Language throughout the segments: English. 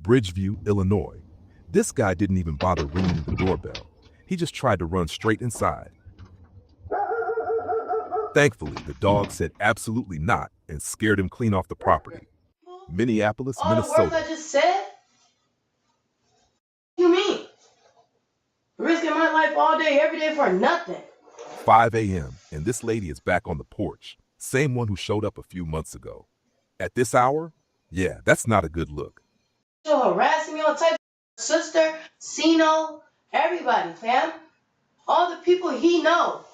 Bridgeview, Illinois. This guy didn't even bother ringing the doorbell. He just tried to run straight inside. Thankfully, the dog said absolutely not and scared him clean off the property. Minneapolis, All the words I Minnesota. just said? What you mean? Risking my life all day, every day for nothing. 5 a.m. and this lady is back on the porch. Same one who showed up a few months ago. At this hour? Yeah, that's not a good look. So harassing me all types of sister, Sino, everybody, fam. All the people he know.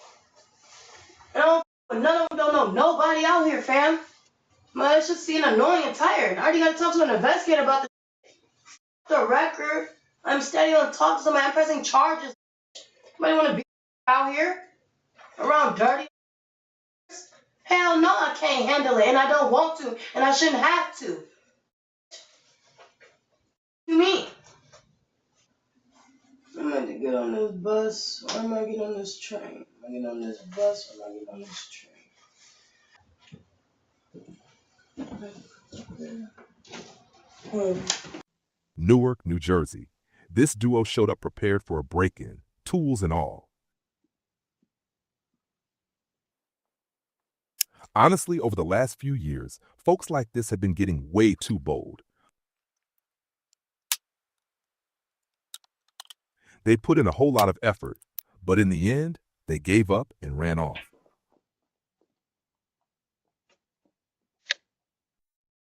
And none of them don't know nobody out here, fam. Man, it's just getting annoying and tired. I already got to talk to an investigator about the record. I'm steady on talk to somebody. I'm pressing charges. Anybody want to be out here around dirty? Hell no, I can't handle it, and I don't want to, and I shouldn't have to. What you mean? I'm going to get on this bus, or I'm going to get on this train. I'm going to get on this bus, or I'm going to get on this train. Newark, New Jersey. This duo showed up prepared for a break-in, tools and all. Honestly, over the last few years, folks like this have been getting way too bold. They put in a whole lot of effort, but in the end, they gave up and ran off.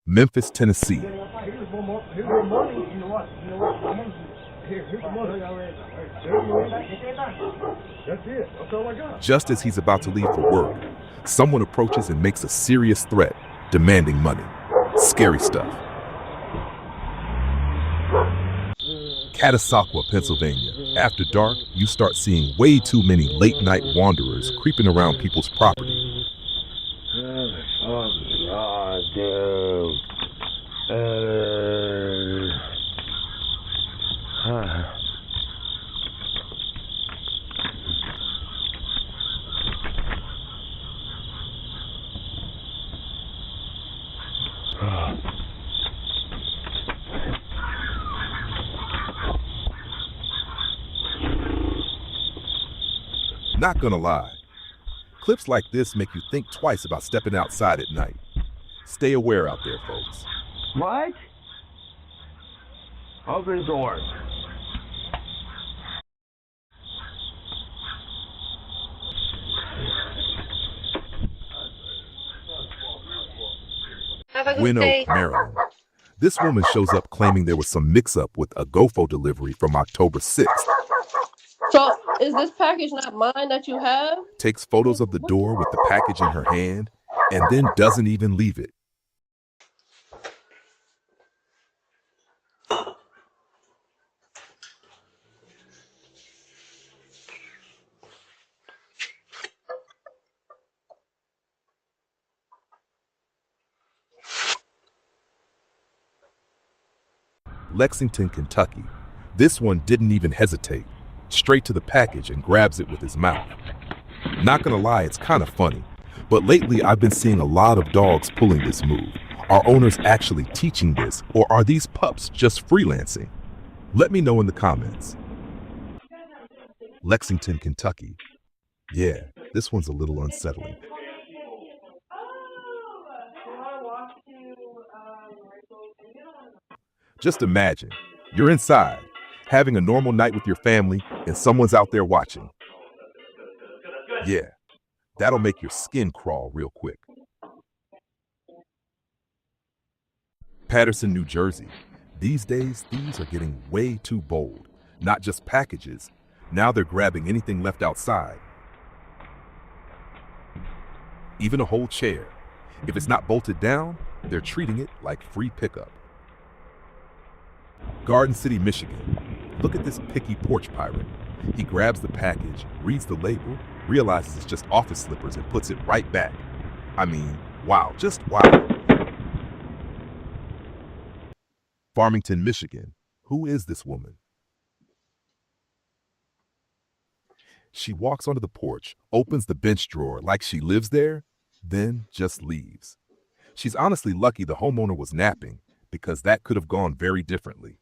Memphis, Tennessee. Just as he's about to leave for work, someone approaches and makes a serious threat, demanding money. Scary stuff. Catasauqua, Pennsylvania. After dark, you start seeing way too many late-night wanderers creeping around people's property. Not gonna lie, clips like this make you think twice about stepping outside at night. Stay aware out there, folks. What? Open door. Gwynn Oak, Maryland. This woman shows up claiming there was some mix-up with a GoFo delivery from October 6th. So, is this package not mine that you have? Takes photos of the door with the package in her hand, and then doesn't even leave it. Lexington, Kentucky. This one didn't even hesitate. Straight to the package and grabs it with his mouth. Not gonna lie, it's kind of funny, but lately I've been seeing a lot of dogs pulling this move. Are owners actually teaching this, or are these pups just freelancing? Let me know in the comments. Lexington, Kentucky. Yeah, this one's a little unsettling. Just imagine, you're inside, having a normal night with your family, and someone's out there watching. Yeah, that'll make your skin crawl real quick. Paterson, New Jersey. These days, thieves are getting way too bold. Not just packages, now they're grabbing anything left outside. Even a whole chair. If it's not bolted down, they're treating it like free pickup. Garden City, Michigan. Look at this picky porch pirate. He grabs the package, reads the label, realizes it's just office slippers and puts it right back. I mean, wow, just wow. Farmington, Michigan. Who is this woman? She walks onto the porch, opens the bench drawer like she lives there, then just leaves. She's honestly lucky the homeowner was napping. because that could have gone very differently.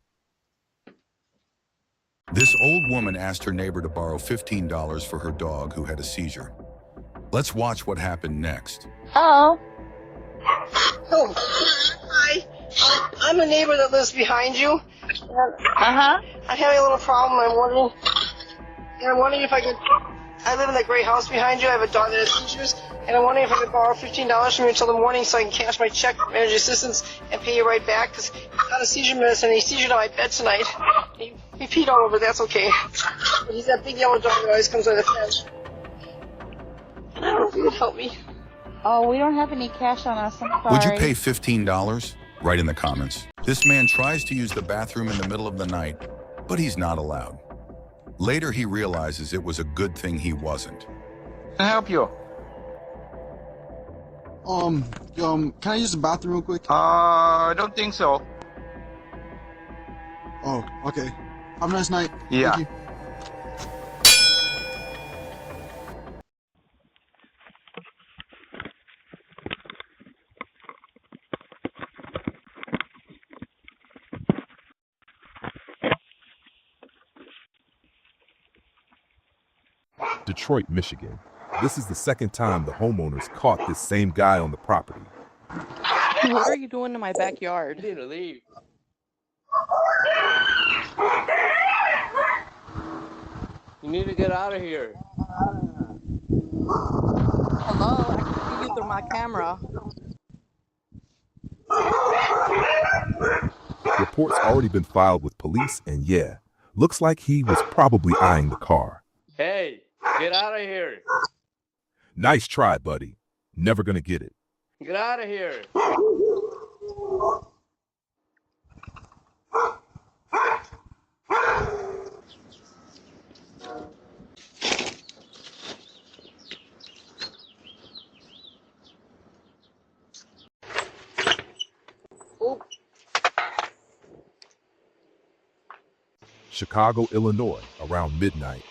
This old woman asked her neighbor to borrow $15 for her dog who had a seizure. Let's watch what happened next. Oh. Oh, hi. I'm a neighbor that lives behind you. Uh-huh. I'm having a little problem. I'm wondering if I could. I live in that gray house behind you. I have a dog that has seizures, and I'm wondering if I could borrow $15 from you until the morning so I can cash my check from energy assistance and pay you right back. Because he's got a seizure medicine and he seizured on my bed tonight. He peed all over. That's okay. But he's that big yellow dog that always comes on the fence. And I don't know if you could help me. Oh, we don't have any cash on us. I'm sorry. Would you pay $15? Write in the comments. This man tries to use the bathroom in the middle of the night, but he's not allowed. Later, he realizes it was a good thing he wasn't. Can I help you? Can I use the bathroom real quick? I don't think so. Oh, okay. Have a nice night. Yeah. Thank you. Detroit, Michigan. This is the second time the homeowners caught this same guy on the property. What are you doing in my backyard? I need to leave. You need to get out of here. Hello, I can see you through my camera. Reports already been filed with police, and yeah, looks like he was probably eyeing the car. Hey, get out of here. Nice try, buddy. Never gonna get it. Get out of here. Chicago, Illinois, around midnight.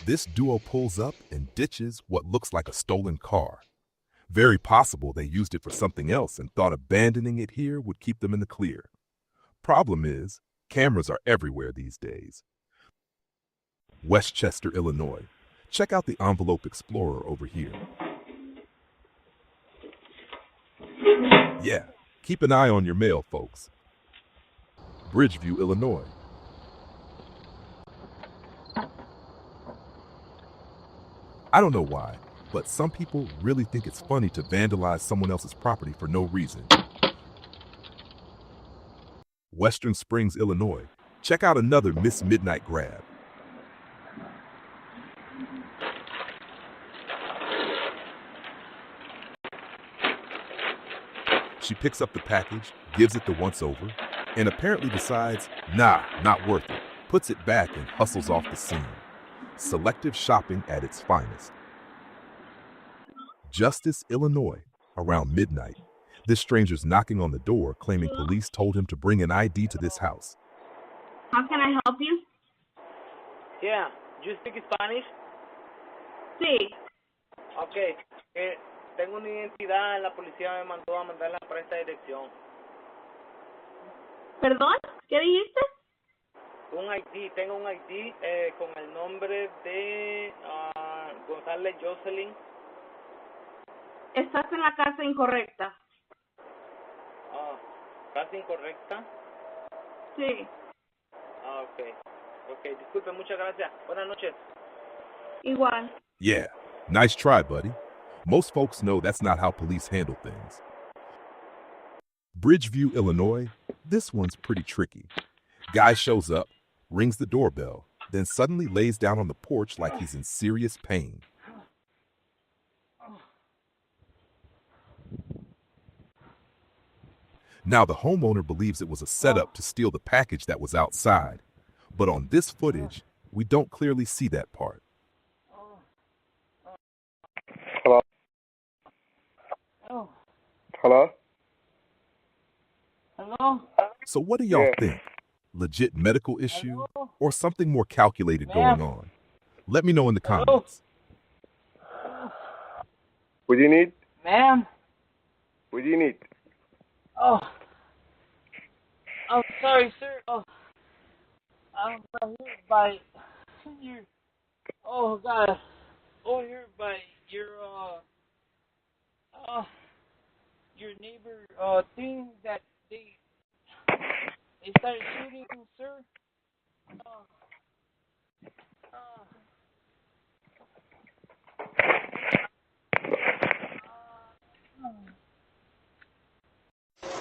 This duo pulls up and ditches what looks like a stolen car. Very possible they used it for something else and thought abandoning it here would keep them in the clear. Problem is, cameras are everywhere these days. Westchester, Illinois. Check out the Envelope Explorer over here. Yeah, keep an eye on your mail, folks. Bridgeview, Illinois. I don't know why, but some people really think it's funny to vandalize someone else's property for no reason. Western Springs, Illinois. Check out another Miss Midnight grab. She picks up the package, gives it the once-over, and apparently decides, nah, not worth it, puts it back and hustles off the scene. Selective shopping at its finest. Justice, Illinois, around midnight. This stranger's knocking on the door, claiming police told him to bring an ID to this house. How can I help you? Yeah, you speak Spanish? Sí. Okay. Tengo una identidad, la policía me mandó a mandarla para esta dirección. ¿Perdón? ¿Qué dijiste? Un ID, tengo un ID con el nombre de González Jocelyn. Estás en la casa incorrecta. ¿Casa incorrecta? Sí. Ok, disculpe, muchas gracias. Buenas noches. Igual. Yeah, nice try, buddy. Most folks know that's not how police handle things. Bridgeview, Illinois. This one's pretty tricky. Guy shows up, rings the doorbell, then suddenly lays down on the porch like he's in serious pain. Now, the homeowner believes it was a setup to steal the package that was outside. But on this footage, we don't clearly see that part. Hello? Oh. Hello? Hello? So what do y'all think? Legit medical issue or something more calculated going on? Let me know in the comments. What do you need? Ma'am? What do you need? Oh, I'm sorry, sir. Oh, I'm right here by your. Oh God, over here by uh, your neighbor thing that they started shooting, sir. Oh, uh,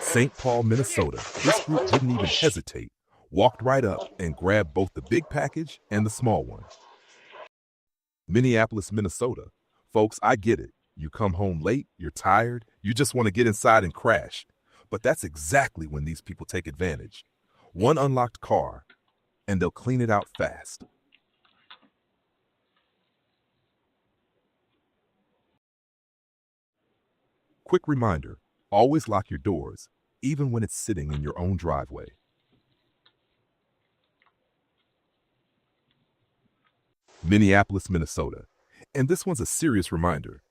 St. Paul, Minnesota. This group didn't even hesitate, walked right up and grabbed both the big package and the small one. Minneapolis, Minnesota. Folks, I get it. You come home late, you're tired, you just want to get inside and crash. But that's exactly when these people take advantage. One unlocked car, and they'll clean it out fast. Quick reminder, always lock your doors, even when it's sitting in your own driveway. Minneapolis, Minnesota. And this one's a serious reminder.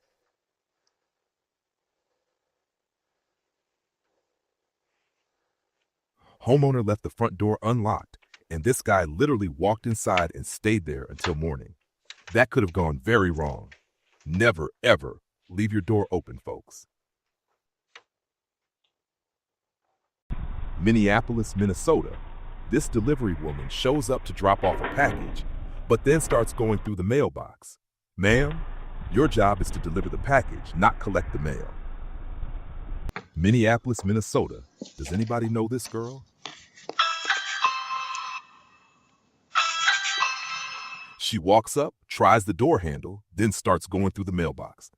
Homeowner left the front door unlocked, and this guy literally walked inside and stayed there until morning. That could have gone very wrong. Never, ever leave your door open, folks. Minneapolis, Minnesota. This delivery woman shows up to drop off a package, but then starts going through the mailbox. Ma'am, your job is to deliver the package, not collect the mail. Minneapolis, Minnesota. Does anybody know this girl? She walks up, tries the door handle, then starts going through the mailbox.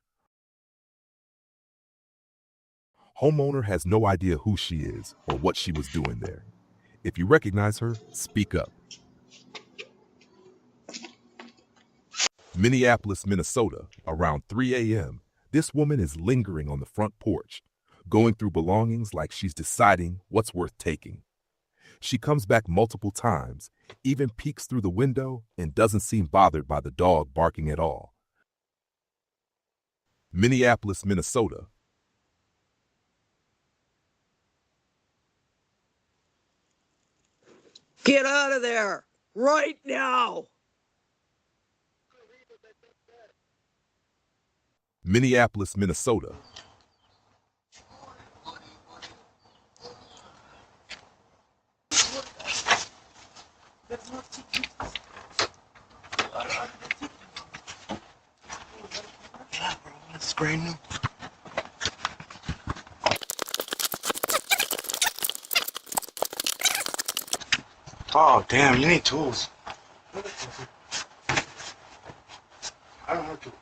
Homeowner has no idea who she is or what she was doing there. If you recognize her, speak up. Minneapolis, Minnesota, around 3 a.m., this woman is lingering on the front porch, going through belongings like she's deciding what's worth taking. She comes back multiple times, even peeks through the window, and doesn't seem bothered by the dog barking at all. Minneapolis, Minnesota. Get out of there right now. Minneapolis, Minnesota. Yeah, bro, it's brand new. Oh, damn, you need tools. I don't have tools.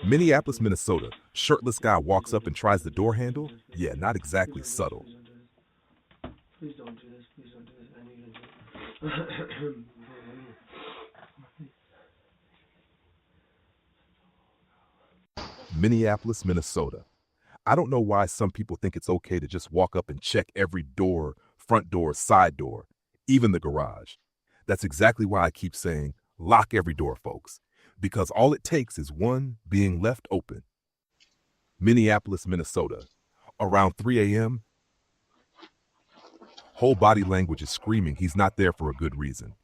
Minneapolis, Minnesota. Shirtless guy walks up and tries the door handle. Yeah, not exactly subtle. Please don't do this. Please don't do this. I need you to do Minneapolis, Minnesota. I don't know why some people think it's okay to just walk up and check every door, front door, side door, even the garage. That's exactly why I keep saying, lock every door, folks, because all it takes is one being left open. Minneapolis, Minnesota. Around 3 a.m., whole body language is screaming he's not there for a good reason.